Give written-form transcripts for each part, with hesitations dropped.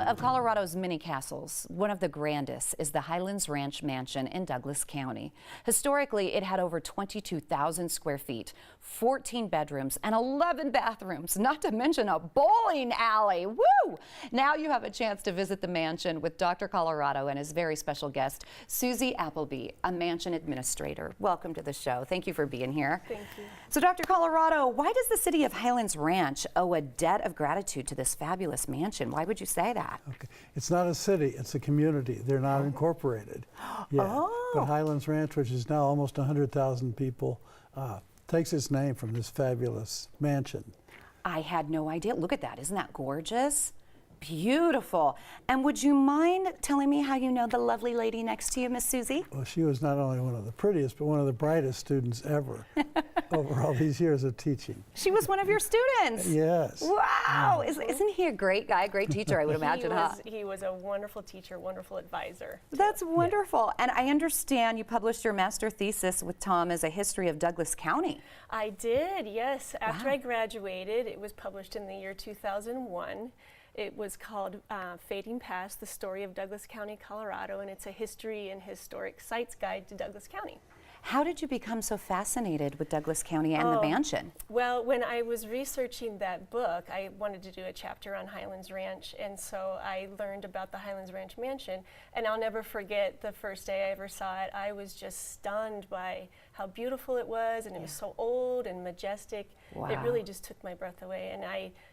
of Colorado's many castles, one of the grandest is the Highlands Ranch Mansion in Douglas County. Historically, it had over 22,000 square feet, 14 bedrooms, and 11 bathrooms, not to mention a bowling alley. Woo! Now you have a chance to visit the mansion with Dr. Colorado and his very special guest, Susie Appleby, a mansion administrator. Welcome to the show. Thank you for being here. Thank you. So, Dr. Colorado, why does the city of Highlands Ranch owe a debt of gratitude to this fabulous mansion? Why would you say that? Okay. It's not a city, it's a community. They're not incorporated. Yeah. Oh. But Highlands Ranch, which is now almost 100,000 people, takes its name from this fabulous mansion. I had no idea. Look at that. Isn't that gorgeous? Beautiful. And would you mind telling me how you know the lovely lady next to you, Miss Susie? Well, she was not only one of the prettiest, but one of the brightest students ever over all these years of teaching. She was one of your students. Yes. Wow. Isn't he a great guy, great teacher, I would imagine, He was a wonderful teacher, wonderful advisor. That's wonderful. Yeah. And I understand you published your master thesis with Tom as a history of Douglas County. I did, yes. After I graduated, it was published in the year 2001. It was called Fading Past, The Story of Douglas County, Colorado, and it's a history and historic sites guide to Douglas County. How did you become so fascinated with Douglas County and the mansion? Well, when I was researching that book, I wanted to do a chapter on Highlands Ranch, and so I learned about the Highlands Ranch Mansion, and I'll never forget the first day I ever saw it. I was just stunned by how beautiful it was, and it was so old and majestic. Wow. It really just took my breath away, and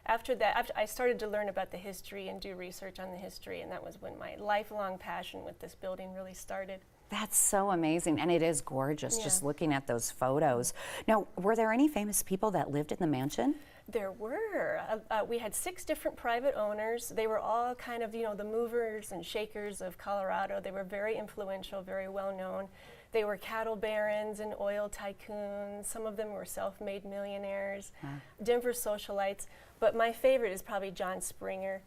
after I started to learn about the history and do research on the history, and that was when my lifelong passion with this building really started. That's so amazing, and it is gorgeous just looking at those photos. Now, were there any famous people that lived in the mansion? There were. We had 6 different private owners. They were all kind of, the movers and shakers of Colorado. They were very influential, very well known. They were cattle barons and oil tycoons. Some of them were self-made millionaires, Denver socialites. But my favorite is probably John Springer.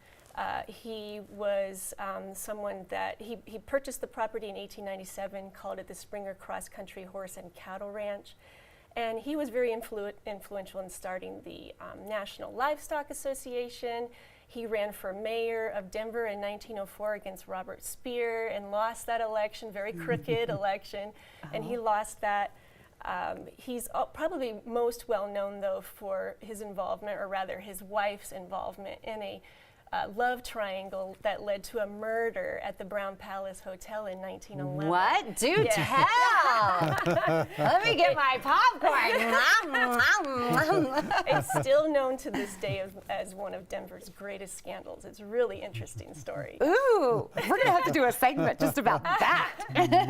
He was someone that he purchased the property in 1897, called it the Springer Cross Country Horse and Cattle Ranch. And he was very influential in starting the National Livestock Association. He ran for mayor of Denver in 1904 against Robert Speer and lost that election, very crooked election, and he lost that. He's probably most well known, though, for his involvement, or rather his wife's involvement, in a love triangle that led to a murder at the Brown Palace Hotel in 1911. What? Do tell! Let me get my popcorn. It's still known to this day as one of Denver's greatest scandals. It's a really interesting story. Ooh, we're going to have to do a segment just about that.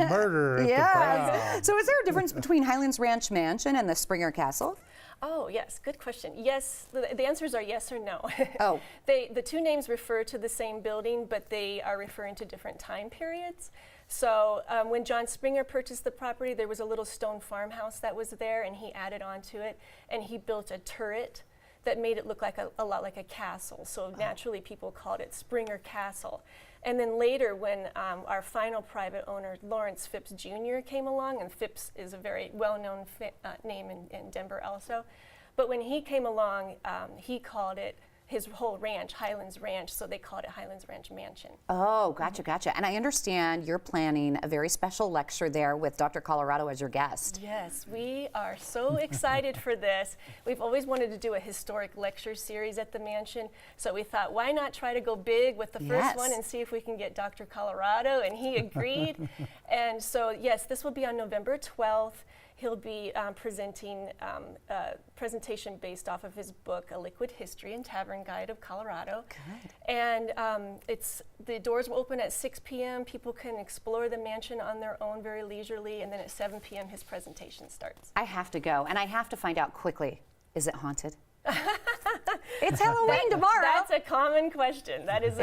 Murder at the Brown. So is there a difference between Highlands Ranch Mansion and the Springer Castle? Oh, yes, good question. Yes, the answers are yes or no. Oh. The two names refer to the same building, but they are referring to different time periods. So when John Springer purchased the property, there was a little stone farmhouse that was there, and he added on to it, and he built a turret that made it look like a lot like a castle. So naturally people called it Springer Castle. And then later, when our final private owner, Lawrence Phipps Jr., came along, and Phipps is a very well-known name in Denver also, but when he came along, he called it, his whole ranch, Highlands Ranch, so they called it Highlands Ranch Mansion. Oh, gotcha. And I understand you're planning a very special lecture there with Dr. Colorado as your guest. Yes, we are so excited for this. We've always wanted to do a historic lecture series at the mansion, so we thought, why not try to go big with the first one and see if we can get Dr. Colorado, and he agreed. And so, yes, this will be on November 12th. He'll be presenting a presentation based off of his book, A Liquid History and Tavern Guide of Colorado. Good. And the doors will open at 6 p.m. People can explore the mansion on their own very leisurely, and then at 7 p.m. his presentation starts. I have to go, and I have to find out quickly, is it haunted? It's Halloween tomorrow. That's a common question. That is,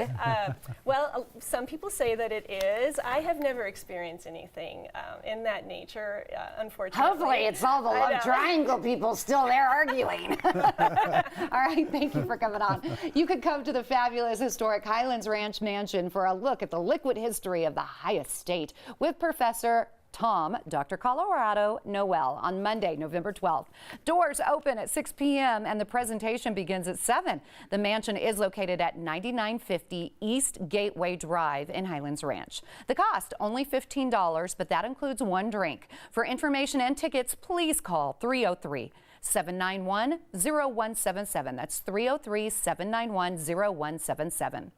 well, some people say that it is. I have never experienced anything in that nature, unfortunately. Hopefully it's all the love triangle people still there arguing. All right, thank you for coming on. You could come to the fabulous historic Highlands Ranch Mansion for a look at the liquid history of the high estate with Professor Tom, Dr. Colorado, Noel on Monday, November 12th. Doors open at 6 p.m. and the presentation begins at 7. The mansion is located at 9950 East Gateway Drive in Highlands Ranch. The cost only $15, but that includes one drink. For information and tickets, please call 303-791-0177. That's 303-791-0177.